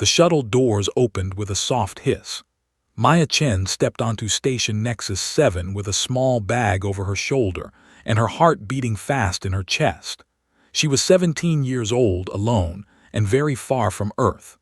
The shuttle doors opened with a soft hiss. Maya Chen stepped onto Station Nexus 7 with a small bag over her shoulder and her heart beating fast in her chest. She was 17 years old, alone, and very far from Earth.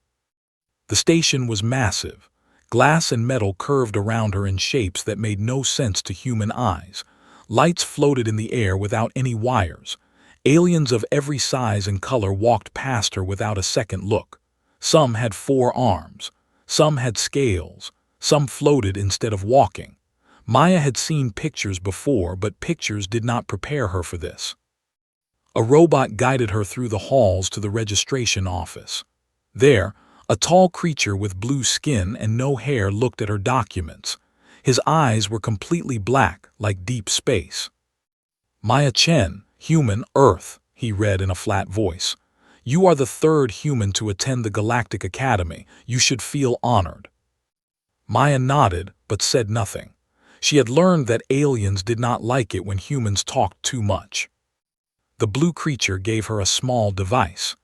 The station was massive. Glass and metal curved around her in shapes that made no sense to human eyes. Lights floated in the air without any wires. Aliens of every size and color walked past her without a second look. Some had 4 arms. Some had scales. Some floated instead of walking. Maya had seen pictures before, but pictures did not prepare her for this. A robot guided her through the halls to the registration office. There, a tall creature with blue skin and no hair looked at her documents. His eyes were completely black, like deep space. "Maya Chen, human, Earth," he read in a flat voice. "You are the 3rd human to attend the Galactic Academy. You should feel honored." Maya nodded, but said nothing. She had learned that aliens did not like it when humans talked too much. The blue creature gave her a small device.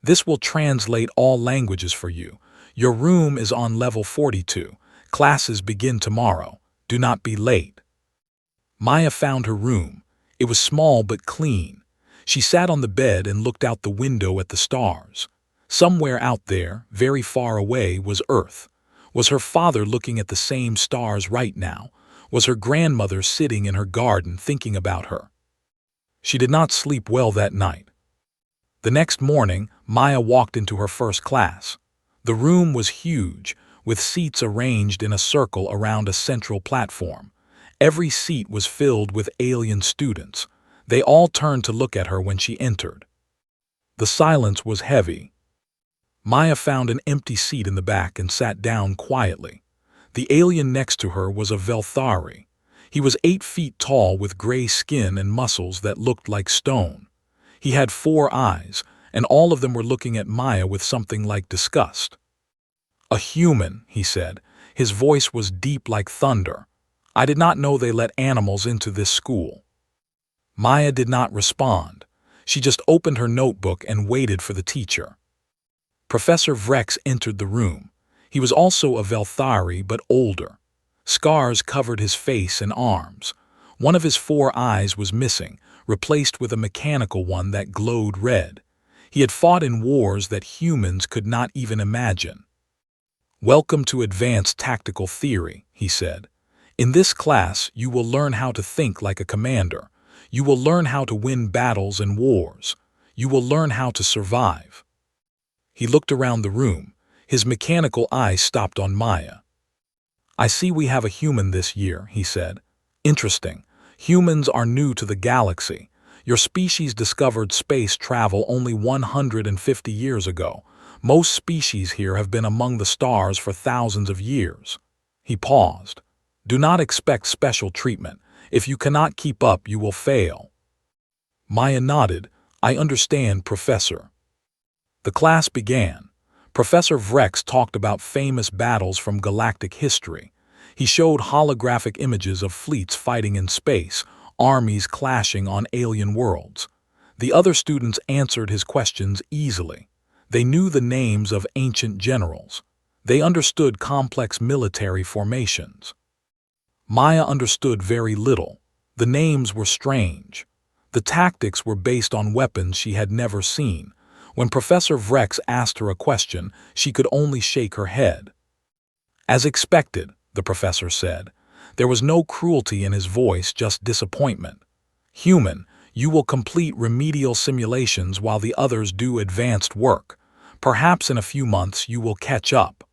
"This will translate all languages for you. Your room is on level 42. Classes begin tomorrow. Do not be late." Maya found her room. It was small but clean. She sat on the bed and looked out the window at the stars. Somewhere out there, very far away, was Earth. Was her father looking at the same stars right now? Was her grandmother sitting in her garden thinking about her? She did not sleep well that night. The next morning, Maya walked into her first class. The room was huge, with seats arranged in a circle around a central platform. Every seat was filled with alien students. They all turned to look at her when she entered. The silence was heavy. Maya found an empty seat in the back and sat down quietly. The alien next to her was a Velthari. He was 8 feet tall with gray skin and muscles that looked like stone. He had 4 eyes, and all of them were looking at Maya with something like disgust. "A human," he said. His voice was deep like thunder. "I did not know they let animals into this school." Maya did not respond. She just opened her notebook and waited for the teacher. Professor Vrex entered the room. He was also a Velthari, but older. Scars covered his face and arms. One of his 4 eyes was missing, replaced with a mechanical one that glowed red. He had fought in wars that humans could not even imagine. "Welcome to Advanced Tactical Theory," he said. "In this class, you will learn how to think like a commander. You will learn how to win battles and wars. You will learn how to survive." He looked around the room. His mechanical eye stopped on Maya. "I see we have a human this year," he said. "Interesting. Humans are new to the galaxy. Your species discovered space travel only 150 years ago. Most species here have been among the stars for thousands of years." He paused. "Do not expect special treatment. If you cannot keep up, you will fail." Maya nodded. "I understand, Professor." The class began. Professor Vrex talked about famous battles from galactic history. He showed holographic images of fleets fighting in space, armies clashing on alien worlds. The other students answered his questions easily. They knew the names of ancient generals. They understood complex military formations. Maya understood very little. The names were strange. The tactics were based on weapons she had never seen. When Professor Vrex asked her a question, she could only shake her head. "As expected," the professor said. There was no cruelty in his voice, just disappointment. "Human, you will complete remedial simulations while the others do advanced work. Perhaps in a few months you will catch up."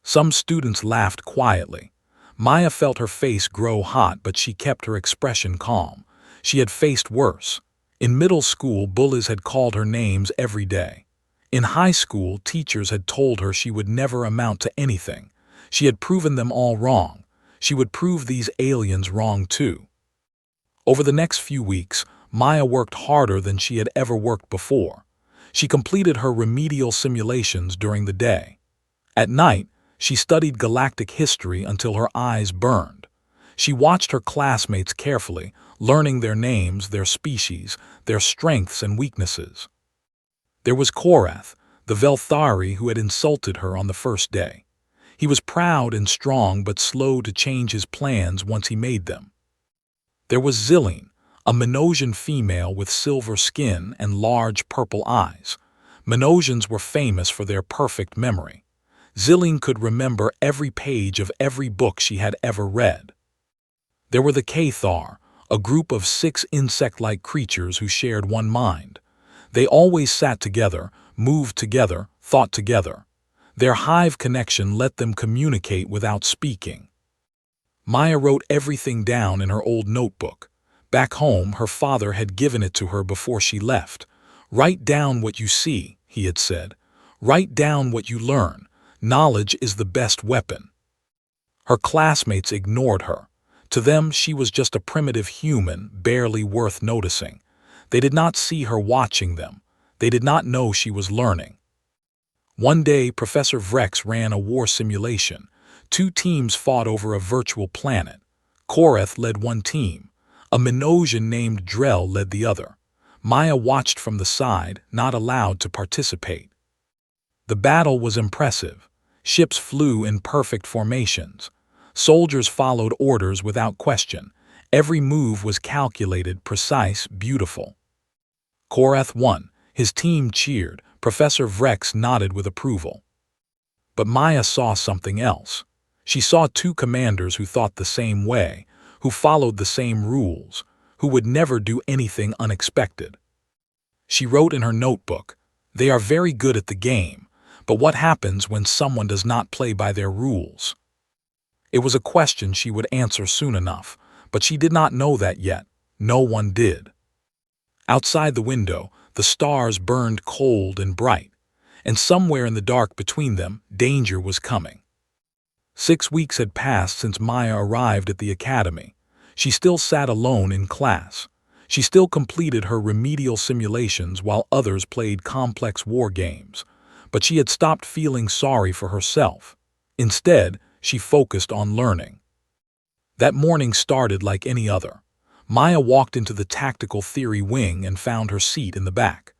Some students laughed quietly. Maya felt her face grow hot, but she kept her expression calm. She had faced worse. In middle school, bullies had called her names every day. In high school, teachers had told her she would never amount to anything. She had proven them all wrong. She would prove these aliens wrong too. Over the next few weeks, Maya worked harder than she had ever worked before. She completed her remedial simulations during the day. At night, she studied galactic history until her eyes burned. She watched her classmates carefully, learning their names, their species, their strengths and weaknesses. There was Korath, the Velthari who had insulted her on the first day. He was proud and strong but slow to change his plans once he made them. There was Zilline, a Minosian female with silver skin and large purple eyes. Minosians were famous for their perfect memory. Zilline could remember every page of every book she had ever read. There were the Cathar, a group of 6 insect-like creatures who shared one mind. They always sat together, moved together, thought together. Their hive connection let them communicate without speaking. Maya wrote everything down in her old notebook. Back home, her father had given it to her before she left. "Write down what you see," he had said. "Write down what you learn. Knowledge is the best weapon." Her classmates ignored her. To them, she was just a primitive human, barely worth noticing. They did not see her watching them. They did not know she was learning. One day, Professor Vrex ran a war simulation. 2 teams fought over a virtual planet. Korath led one team. A Minosian named Drell led the other. Maya watched from the side, not allowed to participate. The battle was impressive. Ships flew in perfect formations. Soldiers followed orders without question. Every move was calculated, precise, beautiful. Korath won. His team cheered. Professor Vrex nodded with approval. But Maya saw something else. She saw 2 commanders who thought the same way, who followed the same rules, who would never do anything unexpected. She wrote in her notebook, "They are very good at the game, but what happens when someone does not play by their rules?" It was a question she would answer soon enough, but she did not know that yet. No one did. Outside the window, the stars burned cold and bright, and somewhere in the dark between them, danger was coming. 6 weeks had passed since Maya arrived at the academy. She still sat alone in class. She still completed her remedial simulations while others played complex war games. But she had stopped feeling sorry for herself. Instead, she focused on learning. That morning started like any other. Maya walked into the tactical theory wing and found her seat in the back.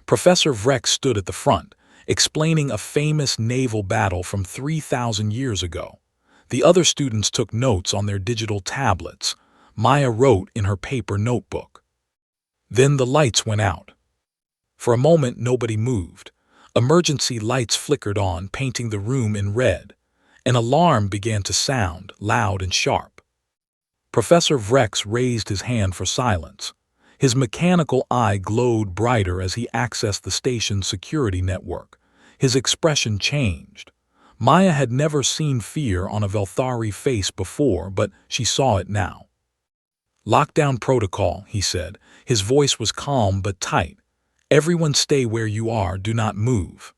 Professor Vrex stood at the front, explaining a famous naval battle from 3,000 years ago. The other students took notes on their digital tablets. Maya wrote in her paper notebook. Then the lights went out. For a moment, nobody moved. Emergency lights flickered on, painting the room in red. An alarm began to sound, loud and sharp. Professor Vrex raised his hand for silence. His mechanical eye glowed brighter as he accessed the station's security network. His expression changed. Maya had never seen fear on a Velthari face before, but she saw it now. "Lockdown protocol," he said. His voice was calm but tight. "Everyone stay where you are, do not move."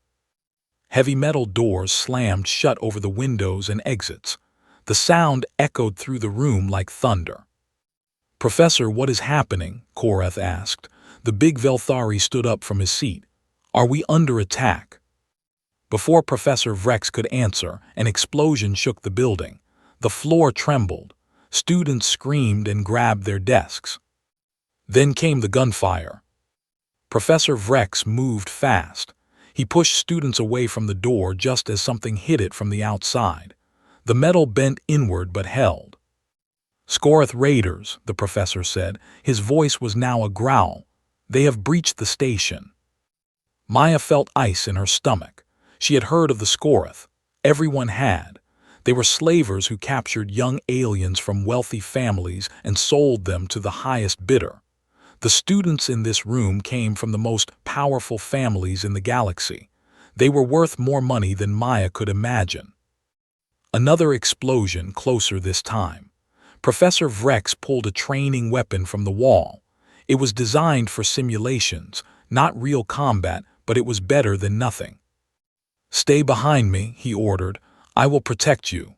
Heavy metal doors slammed shut over the windows and exits. The sound echoed through the room like thunder. "Professor, what is happening?" Korath asked. The big Velthari stood up from his seat. "Are we under attack?" Before Professor Vrex could answer, an explosion shook the building. The floor trembled. Students screamed and grabbed their desks. Then came the gunfire. Professor Vrex moved fast. He pushed students away from the door just as something hit it from the outside. The metal bent inward but held. "Skorath Raiders," the professor said. His voice was now a growl. "They have breached the station." Maya felt ice in her stomach. She had heard of the Skorath. Everyone had. They were slavers who captured young aliens from wealthy families and sold them to the highest bidder. The students in this room came from the most powerful families in the galaxy. They were worth more money than Maya could imagine. Another explosion closer this time. Professor Vrex pulled a training weapon from the wall. It was designed for simulations, not real combat, but it was better than nothing. "Stay behind me," he ordered. "I will protect you."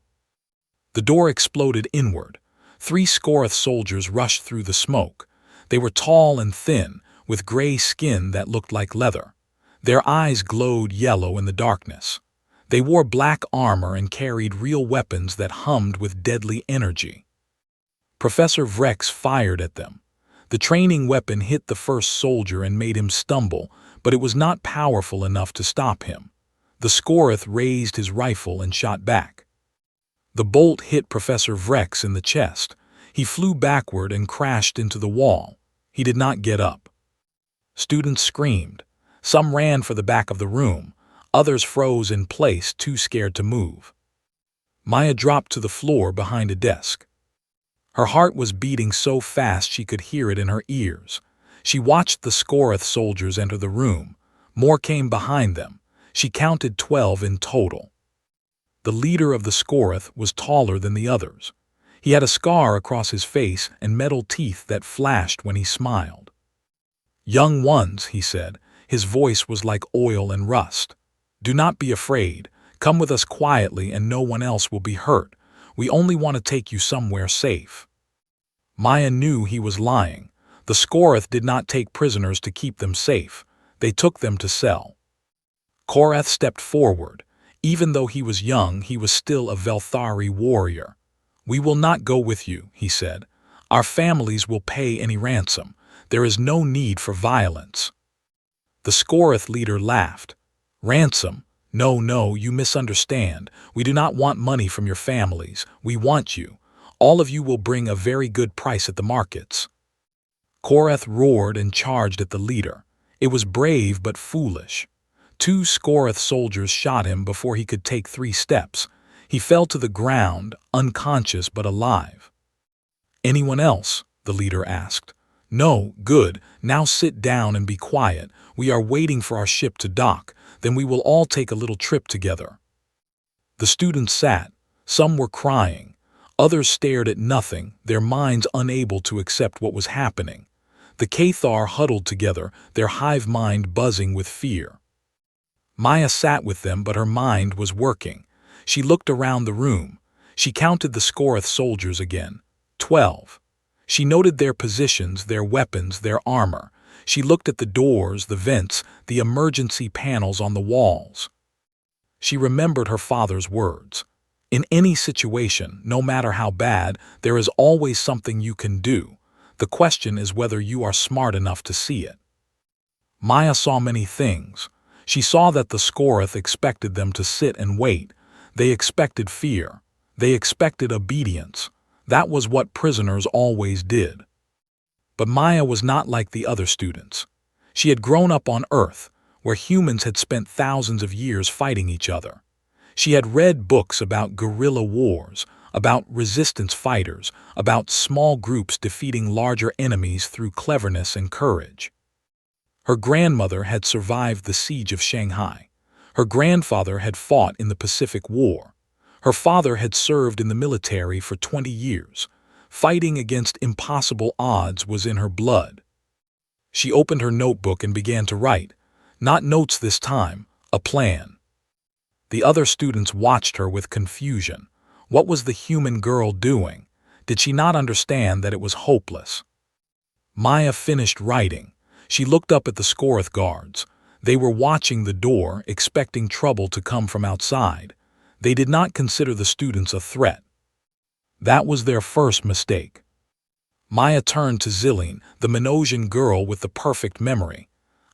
The door exploded inward. 3 Skorath soldiers rushed through the smoke. They were tall and thin, with gray skin that looked like leather. Their eyes glowed yellow in the darkness. They wore black armor and carried real weapons that hummed with deadly energy. Professor Vrex fired at them. The training weapon hit the first soldier and made him stumble, but it was not powerful enough to stop him. The Scoreth raised his rifle and shot back. The bolt hit Professor Vrex in the chest. He flew backward and crashed into the wall. He did not get up. Students screamed. Some ran for the back of the room. Others froze in place, too scared to move. Maya dropped to the floor behind a desk. Her heart was beating so fast she could hear it in her ears. She watched the Scoreth soldiers enter the room. More came behind them. She counted 12 in total. The leader of the Scoreth was taller than the others. He had a scar across his face and metal teeth that flashed when he smiled. "Young ones," he said. His voice was like oil and rust. "Do not be afraid. Come with us quietly and no one else will be hurt. We only want to take you somewhere safe." Maya knew he was lying. The Scoreth did not take prisoners to keep them safe. They took them to sell. Korath stepped forward. Even though he was young, he was still a Velthari warrior. "We will not go with you," he said. "Our families will pay any ransom. There is no need for violence." The Scoreth leader laughed. "Ransom? No, no, you misunderstand. We do not want money from your families. We want you. All of you will bring a very good price at the markets." Korath roared and charged at the leader. It was brave but foolish. 2 Scoreth soldiers shot him before he could take 3 steps. He fell to the ground, unconscious but alive. "Anyone else?" the leader asked. "No, good. Now sit down and be quiet. We are waiting for our ship to dock. Then we will all take a little trip together." The students sat. Some were crying. Others stared at nothing, their minds unable to accept what was happening. The Cathar huddled together, their hive mind buzzing with fear. Maya sat with them, but her mind was working. She looked around the room. She counted the Scoreth soldiers again. 12. She noted their positions, their weapons, their armor. She looked at the doors, the vents, the emergency panels on the walls. She remembered her father's words. In any situation, no matter how bad, there is always something you can do. The question is whether you are smart enough to see it. Maya saw many things. She saw that the Scoreth expected them to sit and wait. They expected fear. They expected obedience. That was what prisoners always did. But Maya was not like the other students. She had grown up on Earth, where humans had spent thousands of years fighting each other. She had read books about guerrilla wars, about resistance fighters, about small groups defeating larger enemies through cleverness and courage. Her grandmother had survived the siege of Shanghai. Her grandfather had fought in the Pacific War. Her father had served in the military for 20 years. Fighting against impossible odds was in her blood. She opened her notebook and began to write. Not notes this time, a plan. The other students watched her with confusion. What was the human girl doing? Did she not understand that it was hopeless? Maya finished writing. She looked up at the Scoreth guards. They were watching the door, expecting trouble to come from outside. They did not consider the students a threat. That was their first mistake. Maya turned to Zilline, the Minosian girl with the perfect memory.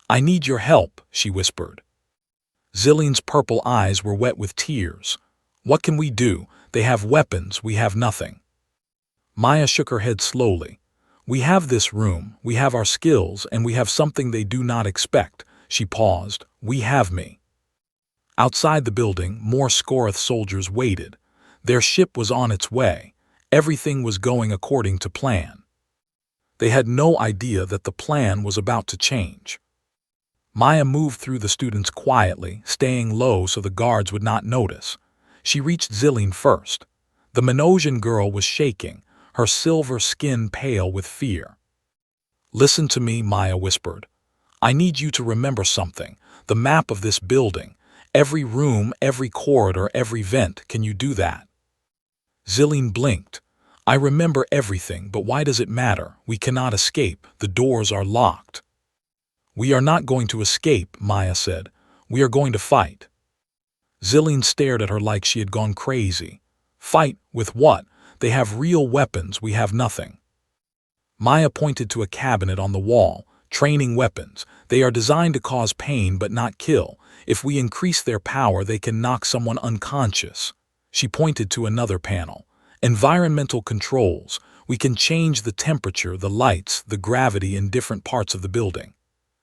"I need your help," she whispered. Zilline's purple eyes were wet with tears. "What can we do? They have weapons, we have nothing." Maya shook her head slowly. "We have this room, we have our skills, and we have something they do not expect." She paused. "We have me." Outside the building, more Scoreth soldiers waited. Their ship was on its way. Everything was going according to plan. They had no idea that the plan was about to change. Maya moved through the students quietly, staying low so the guards would not notice. She reached Zilline first. The Minosian girl was shaking, her silver skin pale with fear. "Listen to me," Maya whispered. "I need you to remember something. The map of this building. Every room, every corridor, every vent. Can you do that?" Zilline blinked. "I remember everything, but why does it matter? We cannot escape. The doors are locked." "We are not going to escape," Maya said. "We are going to fight." Zilline stared at her like she had gone crazy. "Fight? With what? They have real weapons, we have nothing." Maya pointed to a cabinet on the wall. Training weapons. They are designed to cause pain but not kill. If we increase their power, they can knock someone unconscious. She pointed to another panel. Environmental controls. We can change the temperature, the lights, the gravity in different parts of the building.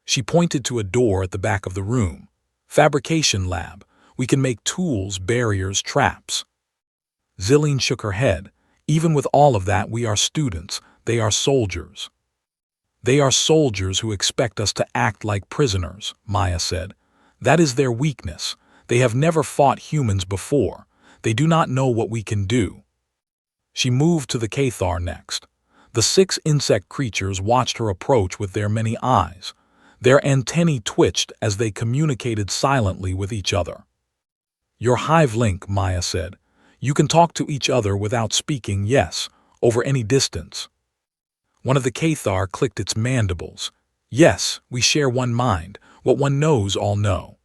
She pointed to a door at the back of the room. Fabrication lab. We can make tools, barriers, traps. Zillion shook her head. Even with all of that, we are students. They are soldiers. They are soldiers who expect us to act like prisoners, Maya said. That is their weakness. They have never fought humans before. They do not know what we can do. She moved to the Cathar next. The 6 insect creatures watched her approach with their many eyes. Their antennae twitched as they communicated silently with each other. Your hive link, Maya said. You can talk to each other without speaking, yes, over any distance. One of the Cathar clicked its mandibles. Yes, we share one mind. What one knows, all know.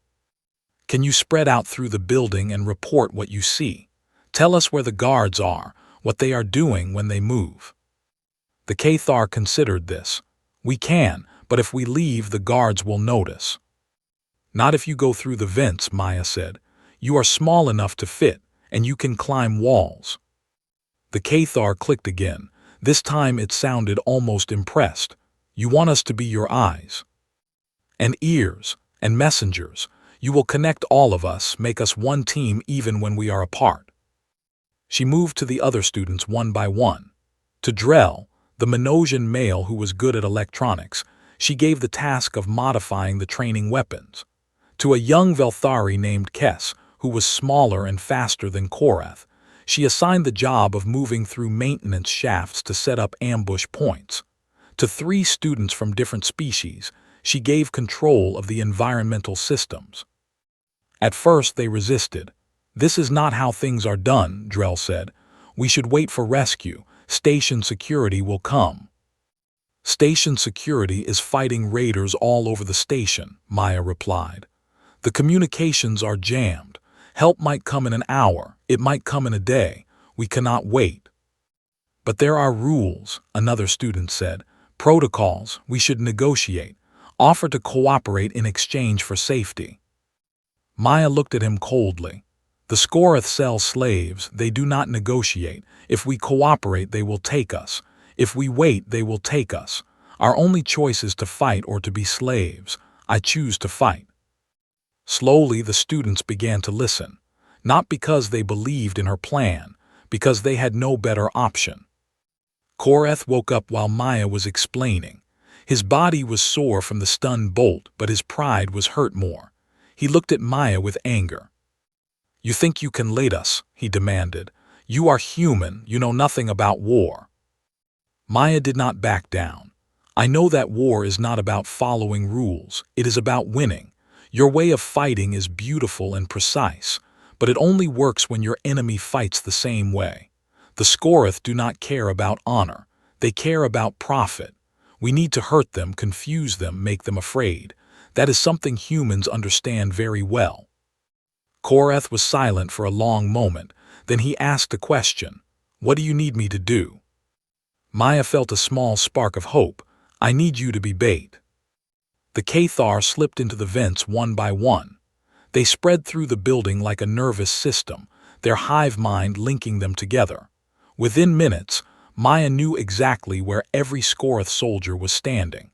Can you spread out through the building and report what you see? Tell us where the guards are, what they are doing when they move. The Cathar considered this. We can, but if we leave, the guards will notice. Not if you go through the vents, Maya said. You are small enough to fit, and you can climb walls. The Cathar clicked again. This time it sounded almost impressed. You want us to be your eyes and ears and messengers. You will connect all of us, make us one team even when we are apart. She moved to the other students one by one. To Drell, the Minosian male who was good at electronics, she gave the task of modifying the training weapons. To a young Velthari named Kess, who was smaller and faster than Korath, she assigned the job of moving through maintenance shafts to set up ambush points. To 3 students from different species, she gave control of the environmental systems. At first they resisted. This is not how things are done, Drell said. We should wait for rescue. Station security will come. Station security is fighting raiders all over the station, Maya replied. The communications are jammed. Help might come in an hour. It might come in a day. We cannot wait. But there are rules, another student said. Protocols. We should negotiate. Offer to cooperate in exchange for safety. Maya looked at him coldly. The Scorath sell slaves. They do not negotiate. If we cooperate, they will take us. If we wait, they will take us. Our only choice is to fight or to be slaves. I choose to fight. Slowly, the students began to listen. Not because they believed in her plan, because they had no better option. Korath woke up while Maya was explaining. His body was sore from the stun bolt, but his pride was hurt more. He looked at Maya with anger. You think you can lead us, he demanded. You are human, you know nothing about war. Maya did not back down. I know that war is not about following rules, it is about winning. Your way of fighting is beautiful and precise, but it only works when your enemy fights the same way. The Scorath do not care about honor, they care about profit. We need to hurt them, confuse them, make them afraid. That is something humans understand very well. Korath was silent for a long moment, then he asked a question. What do you need me to do? Maya felt a small spark of hope. I need you to be bait. The Cathar slipped into the vents one by one. They spread through the building like a nervous system, their hive mind linking them together. Within minutes, Maya knew exactly where every Scorath soldier was standing.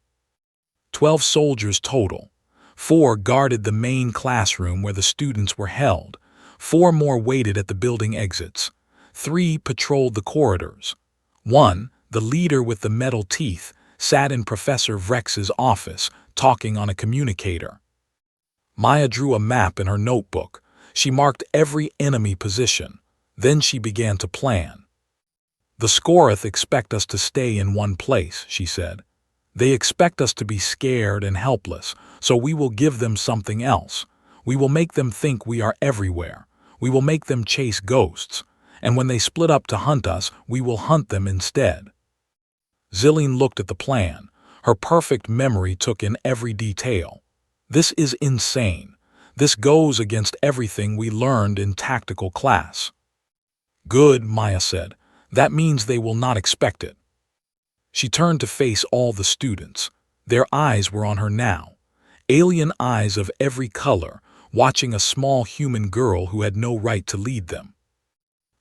12 soldiers total. 4 guarded the main classroom where the students were held. 4 more waited at the building exits. 3 patrolled the corridors. 1, the leader with the metal teeth, sat in Professor Vrex's office, talking on a communicator. Maya drew a map in her notebook. She marked every enemy position. Then she began to plan. The Scorath expect us to stay in one place, she said. They expect us to be scared and helpless, so we will give them something else. We will make them think we are everywhere. We will make them chase ghosts. And when they split up to hunt us, we will hunt them instead. Zillion looked at the plan. Her perfect memory took in every detail. This is insane. This goes against everything we learned in tactical class. Good, Maya said. That means they will not expect it. She turned to face all the students. Their eyes were on her now, alien eyes of every color, watching a small human girl who had no right to lead them.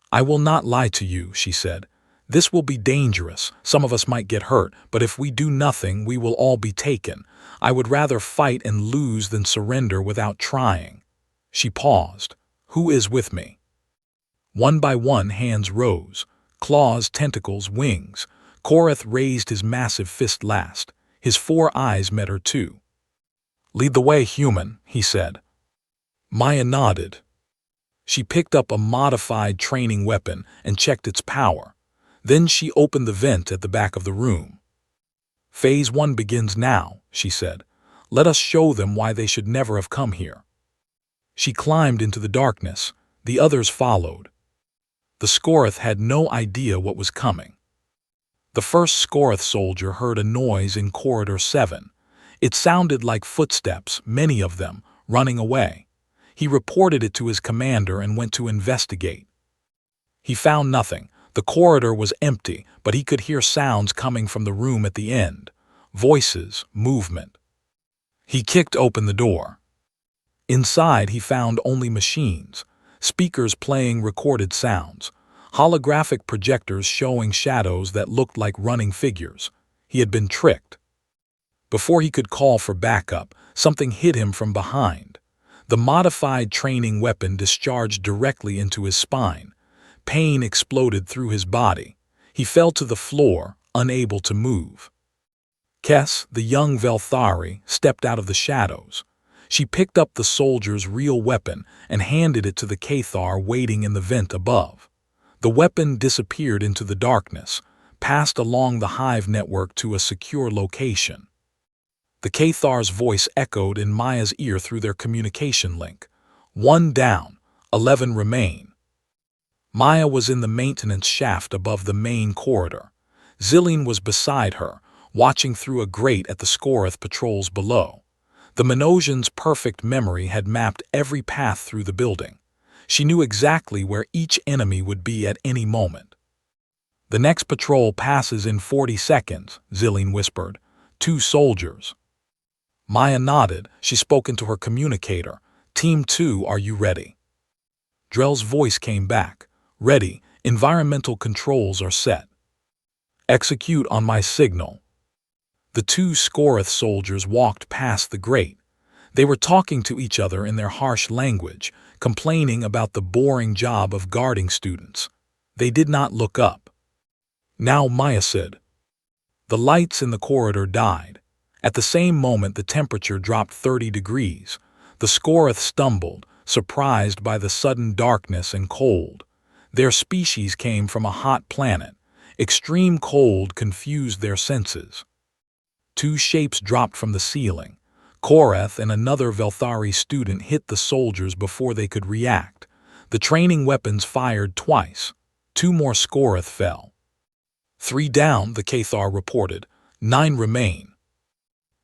"I will not lie to you," she said. "This will be dangerous. Some of us might get hurt, but if we do nothing, we will all be taken. I would rather fight and lose than surrender without trying." She paused. "Who is with me?" One by one, hands rose. Claws, tentacles, wings. Korath raised his massive fist last. His 4 eyes met her too. "Lead the way, human," he said. Maya nodded. She picked up a modified training weapon and checked its power. Then she opened the vent at the back of the room. "Phase 1 begins now," she said. "Let us show them why they should never have come here." She climbed into the darkness. The others followed. The Scorath had no idea what was coming. The first Scorath soldier heard a noise in Corridor 7. It sounded like footsteps, many of them, running away. He reported it to his commander and went to investigate. He found nothing. The corridor was empty, but he could hear sounds coming from the room at the end. Voices, movement. He kicked open the door. Inside, he found only machines, speakers playing recorded sounds, holographic projectors showing shadows that looked like running figures. He had been tricked. Before he could call for backup, something hit him from behind. The modified training weapon discharged directly into his spine. Pain exploded through his body. He fell to the floor, unable to move. Kes, the young Velthari, stepped out of the shadows. She picked up the soldier's real weapon and handed it to the Cathar waiting in the vent above. The weapon disappeared into the darkness, passed along the hive network to a secure location. The Cathar's voice echoed in Maya's ear through their communication link. 1 down, 11 remain. Maya was in the maintenance shaft above the main corridor. Zillion was beside her, watching through a grate at the Scorath patrols below. The Minosian's perfect memory had mapped every path through the building. She knew exactly where each enemy would be at any moment. "The next patrol passes in 40 seconds, Zillion whispered. 2 soldiers. Maya nodded. She spoke into her communicator. "Team 2, are you ready?" Drell's voice came back. "Ready. Environmental controls are set." "Execute on my signal." The 2 Scorath soldiers walked past the grate. They were talking to each other in their harsh language, complaining about the boring job of guarding students. They did not look up. "Now," Maya said. The lights in the corridor died. At the same moment, the temperature dropped 30 degrees. The Scorath stumbled, surprised by the sudden darkness and cold. Their species came from a hot planet. Extreme cold confused their senses. 2 shapes dropped from the ceiling. Korath and another Velthari student hit the soldiers before they could react. The training weapons fired twice. 2 more Scorath fell. 3 down, the Cathar reported. 9 remain.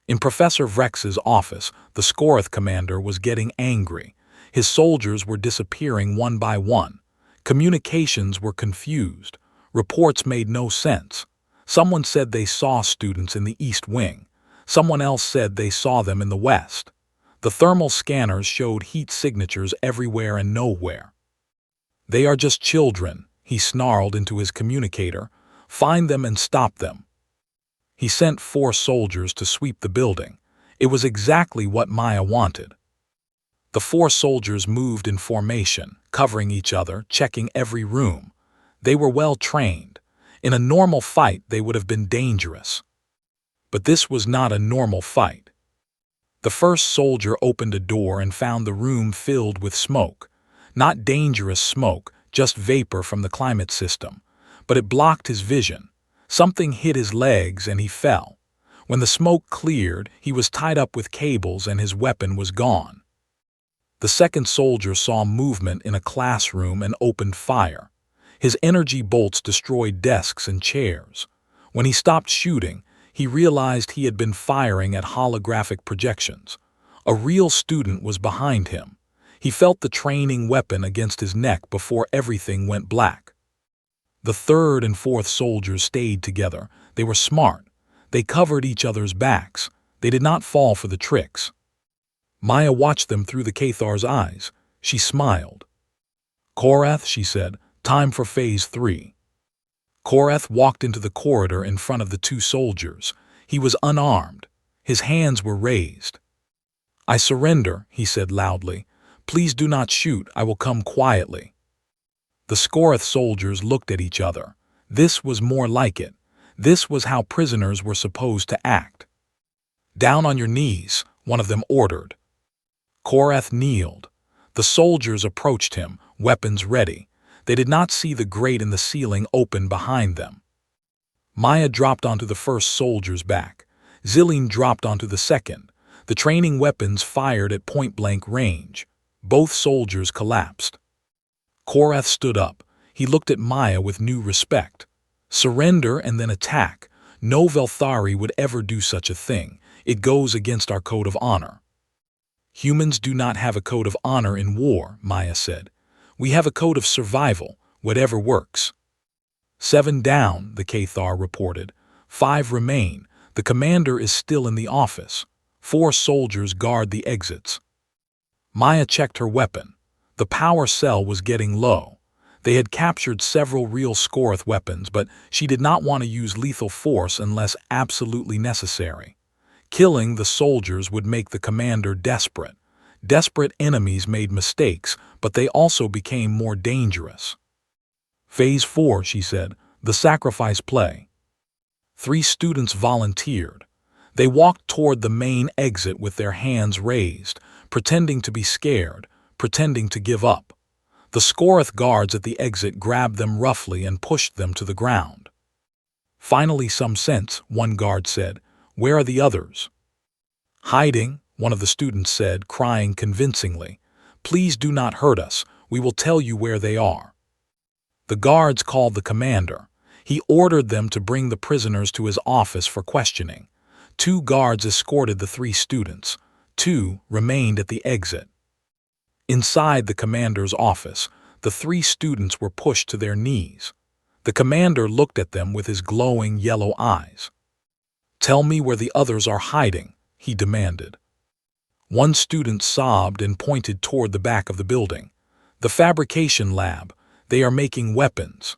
In Professor Vrex's office, the Scorath commander was getting angry. His soldiers were disappearing one by one. Communications were confused. Reports made no sense. Someone said they saw students in the East Wing. Someone else said they saw them in the West. The thermal scanners showed heat signatures everywhere and nowhere. "They are just children," he snarled into his communicator. "Find them and stop them." He sent 4 soldiers to sweep the building. It was exactly what Maya wanted. The 4 soldiers moved in formation, covering each other, checking every room. They were well trained. In a normal fight, they would have been dangerous. But this was not a normal fight. The first soldier opened a door and found the room filled with smoke. Not dangerous smoke, just vapor from the climate system. But it blocked his vision. Something hit his legs and he fell. When the smoke cleared, he was tied up with cables and his weapon was gone. The second soldier saw movement in a classroom and opened fire. His energy bolts destroyed desks and chairs. When he stopped shooting, he realized he had been firing at holographic projections. A real student was behind him. He felt the training weapon against his neck before everything went black. The third and fourth soldiers stayed together. They were smart. They covered each other's backs. They did not fall for the tricks. Maya watched them through the Cathar's eyes. She smiled. "Korath," she said, "time for Phase 3. Korath walked into the corridor in front of the two soldiers. He was unarmed. His hands were raised. "I surrender," he said loudly. "Please do not shoot. I will come quietly." The Scorath soldiers looked at each other. This was more like it. This was how prisoners were supposed to act. "Down on your knees," one of them ordered. Korath kneeled. The soldiers approached him, weapons ready. They did not see the grate in the ceiling open behind them. Maya dropped onto the first soldier's back. Zilline dropped onto the second. The training weapons fired at point-blank range. Both soldiers collapsed. Korath stood up. He looked at Maya with new respect. "Surrender and then attack. No Velthari would ever do such a thing. It goes against our code of honor." "Humans do not have a code of honor in war," Maya said. "We have a code of survival, whatever works." 7 down, the Cathar reported. 5 remain. The commander is still in the office. 4 soldiers guard the exits. Maya checked her weapon. The power cell was getting low. They had captured several real Scorath weapons, but she did not want to use lethal force unless absolutely necessary. Killing the soldiers would make the commander desperate. Desperate enemies made mistakes, but they also became more dangerous. "Phase 4, she said, "the sacrifice play." 3 students volunteered. They walked toward the main exit with their hands raised, pretending to be scared, pretending to give up. The Scorath guards at the exit grabbed them roughly and pushed them to the ground. "Finally some sense," one guard said. "Where are the others?" "Hiding," one of the students said, crying convincingly. "Please do not hurt us. We will tell you where they are." The guards called the commander. He ordered them to bring the prisoners to his office for questioning. 2 guards escorted the 3 students. 2 remained at the exit. Inside the commander's office, the 3 students were pushed to their knees. The commander looked at them with his glowing yellow eyes. "Tell me where the others are hiding," he demanded. One student sobbed and pointed toward the back of the building. "The fabrication lab. They are making weapons."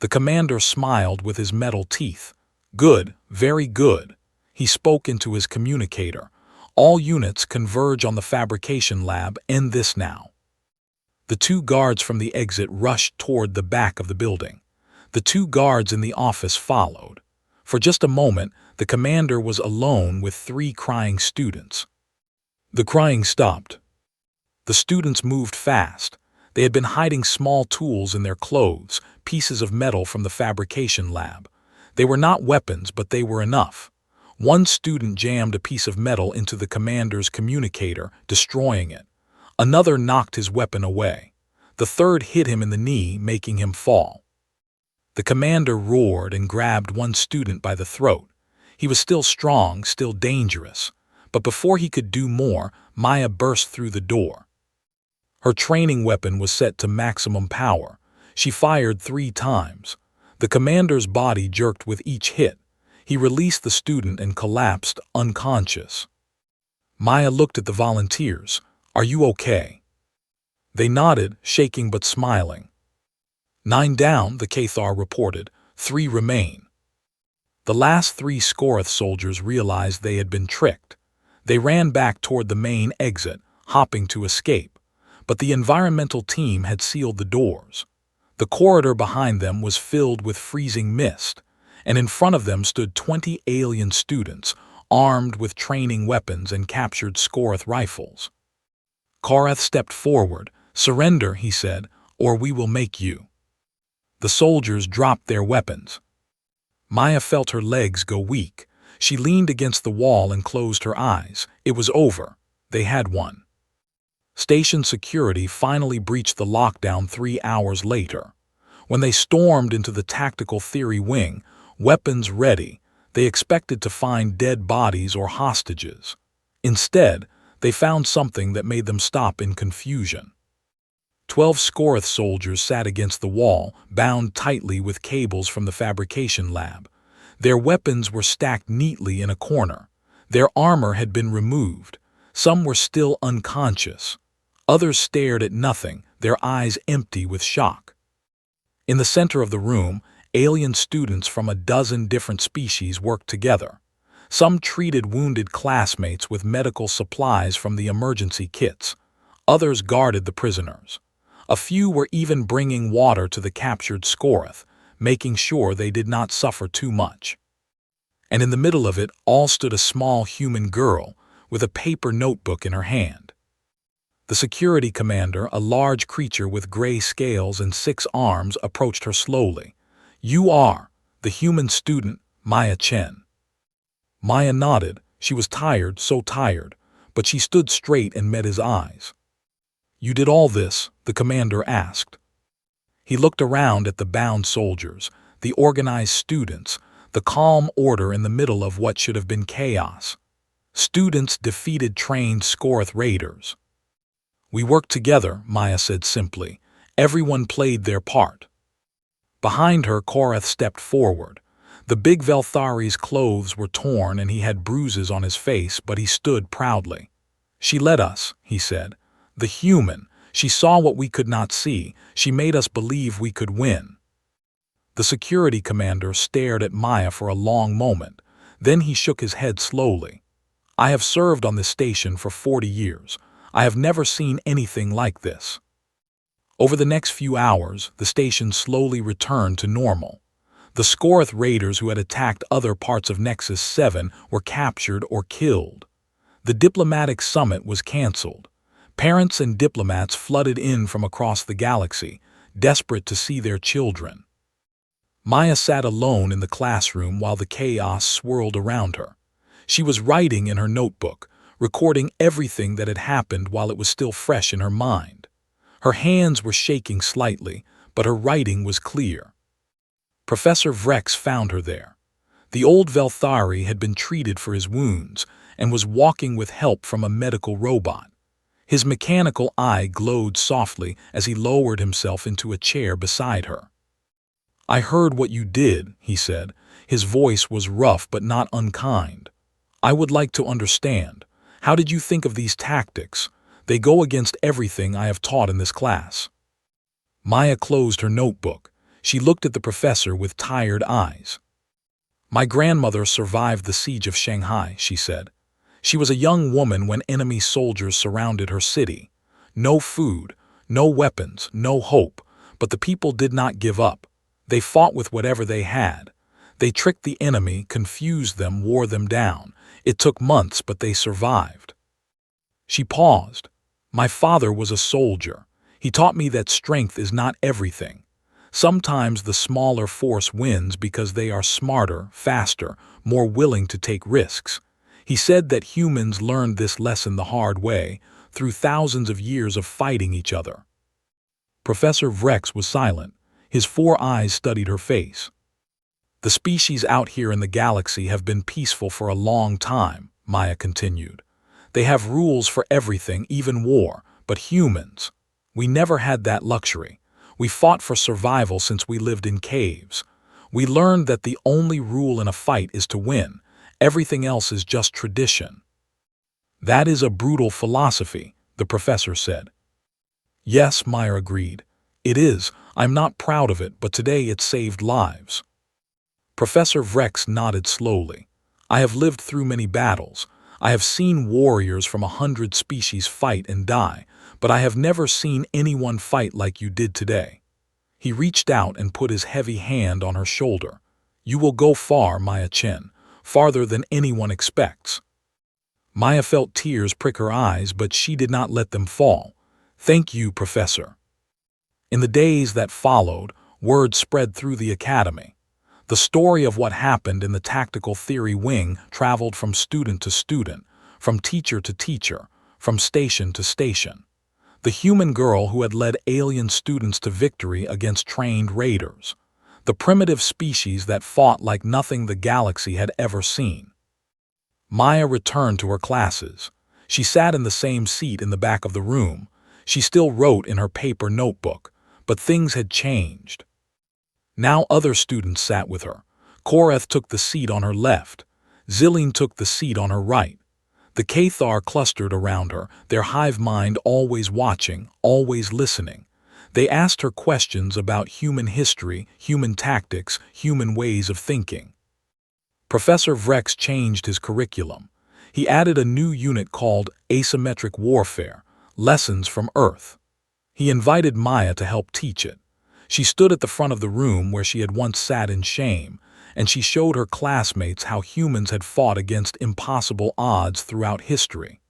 The commander smiled with his metal teeth. "Good, very good." He spoke into his communicator. "All units converge on the fabrication lab. End this now." The 2 guards from the exit rushed toward the back of the building. The 2 guards in the office followed. For just a moment, the commander was alone with 3 crying students. The crying stopped. The students moved fast. They had been hiding small tools in their clothes, pieces of metal from the fabrication lab. They were not weapons, but they were enough. One student jammed a piece of metal into the commander's communicator, destroying it. Another knocked his weapon away. The third hit him in the knee, making him fall. The commander roared and grabbed one student by the throat. He was still strong, still dangerous. But before he could do more, Maya burst through the door. Her training weapon was set to maximum power. She fired 3 times. The commander's body jerked with each hit. He released the student and collapsed unconscious. Maya looked at the volunteers. "Are you okay?" They nodded, shaking but smiling. 9 down, the Cathar reported. 3 remain. The last 3 Scorath soldiers realized they had been tricked. They ran back toward the main exit, hopping to escape. But the environmental team had sealed the doors. The corridor behind them was filled with freezing mist, and in front of them stood 20 alien students, armed with training weapons and captured Scorath rifles. Korath stepped forward. "Surrender," he said, "or we will make you." The soldiers dropped their weapons. Maya felt her legs go weak. She leaned against the wall and closed her eyes. It was over. They had won. Station security finally breached the lockdown 3 hours later. When they stormed into the tactical theory wing, weapons ready, they expected to find dead bodies or hostages. Instead, they found something that made them stop in confusion. 12 Scorath soldiers sat against the wall, bound tightly with cables from the fabrication lab. Their weapons were stacked neatly in a corner. Their armor had been removed. Some were still unconscious. Others stared at nothing, their eyes empty with shock. In the center of the room, alien students from a dozen different species worked together. Some treated wounded classmates with medical supplies from the emergency kits. Others guarded the prisoners. A few were even bringing water to the captured Scoreth, making sure they did not suffer too much. And in the middle of it all stood a small human girl with a paper notebook in her hand. The security commander, a large creature with gray scales and 6 arms, approached her slowly. "You are the human student, Maya Chen." Maya nodded. She was tired, so tired, but she stood straight and met his eyes. "You did all this?" the commander asked. He looked around at the bound soldiers, the organized students, the calm order in the middle of what should have been chaos. Students defeated trained Scoreth raiders. "We worked together," Maya said simply. "Everyone played their part." Behind her, Koreth stepped forward. The big Velthari's clothes were torn and he had bruises on his face, but he stood proudly. "She led us," he said. "The human. She saw what we could not see. She made us believe we could win." The security commander stared at Maya for a long moment. Then he shook his head slowly. "I have served on this station for 40 years. I have never seen anything like this." Over the next few hours, the station slowly returned to normal. The Scoreth raiders who had attacked other parts of Nexus 7 were captured or killed. The diplomatic summit was canceled. Parents and diplomats flooded in from across the galaxy, desperate to see their children. Maya sat alone in the classroom while the chaos swirled around her. She was writing in her notebook, recording everything that had happened while it was still fresh in her mind. Her hands were shaking slightly, but her writing was clear. Professor Vrex found her there. The old Velthari had been treated for his wounds and was walking with help from a medical robot. His mechanical eye glowed softly as he lowered himself into a chair beside her. "I heard what you did," he said. His voice was rough but not unkind. "I would like to understand. How did you think of these tactics? They go against everything I have taught in this class." Maya closed her notebook. She looked at the professor with tired eyes. "My grandmother survived the siege of Shanghai," she said. "She was a young woman when enemy soldiers surrounded her city. No food, no weapons, no hope, but the people did not give up. They fought with whatever they had. They tricked the enemy, confused them, wore them down. It took months, but they survived." She paused. "My father was a soldier. He taught me that strength is not everything. Sometimes the smaller force wins because they are smarter, faster, more willing to take risks. He said that humans learned this lesson the hard way, through thousands of years of fighting each other." Professor Vrex was silent. His 4 eyes studied her face. "The species out here in the galaxy have been peaceful for a long time," Maya continued. "They have rules for everything, even war, but humans, we never had that luxury. We fought for survival since we lived in caves. We learned that the only rule in a fight is to win. Everything else is just tradition." "That is a brutal philosophy," the professor said. "Yes," Maya agreed. "It is. I'm not proud of it, but today it saved lives." Professor Vrex nodded slowly. "I have lived through many battles. I have seen warriors from 100 species fight and die, but I have never seen anyone fight like you did today." He reached out and put his heavy hand on her shoulder. "You will go far, Maya Chen, farther than anyone expects." Maya felt tears prick her eyes, but she did not let them fall. "Thank you, Professor." In the days that followed, word spread through the academy. The story of what happened in the tactical theory wing traveled from student to student, from teacher to teacher, from station to station. The human girl who had led alien students to victory against trained raiders. The primitive species that fought like nothing the galaxy had ever seen. Maya returned to her classes. She sat in the same seat in the back of the room. She still wrote in her paper notebook, but things had changed. Now other students sat with her. Koreth took the seat on her left. Zilline took the seat on her right. The Cathar clustered around her, their hive mind always watching, always listening. They asked her questions about human history, human tactics, human ways of thinking. Professor Vrex changed his curriculum. He added a new unit called Asymmetric Warfare, Lessons from Earth. He invited Maya to help teach it. She stood at the front of the room where she had once sat in shame, and she showed her classmates how humans had fought against impossible odds throughout history.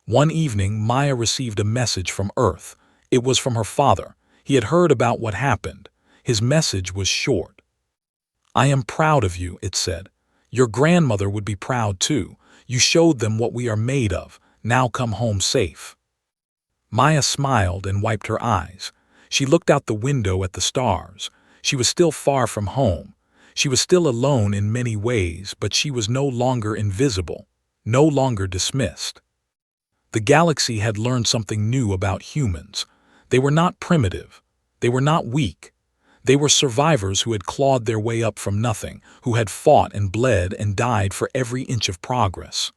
One evening, Maya received a message from Earth. It was from her father. He had heard about what happened. His message was short. "I am proud of you," it said. "Your grandmother would be proud too. You showed them what we are made of. Now come home safe." Maya smiled and wiped her eyes. She looked out the window at the stars. She was still far from home. She was still alone in many ways, but she was no longer invisible, no longer dismissed. The galaxy had learned something new about humans. They were not primitive. They were not weak. They were survivors who had clawed their way up from nothing, who had fought and bled and died for every inch of progress.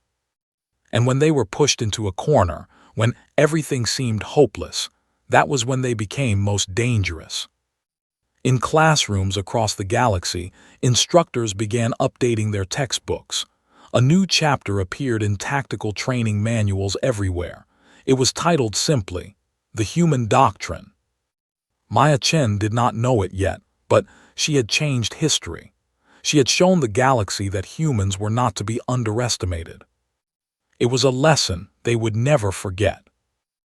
And when they were pushed into a corner, when everything seemed hopeless, that was when they became most dangerous. In classrooms across the galaxy, instructors began updating their textbooks. A new chapter appeared in tactical training manuals everywhere. It was titled simply, The Human Doctrine. Maya Chen did not know it yet, but she had changed history. She had shown the galaxy that humans were not to be underestimated. It was a lesson they would never forget.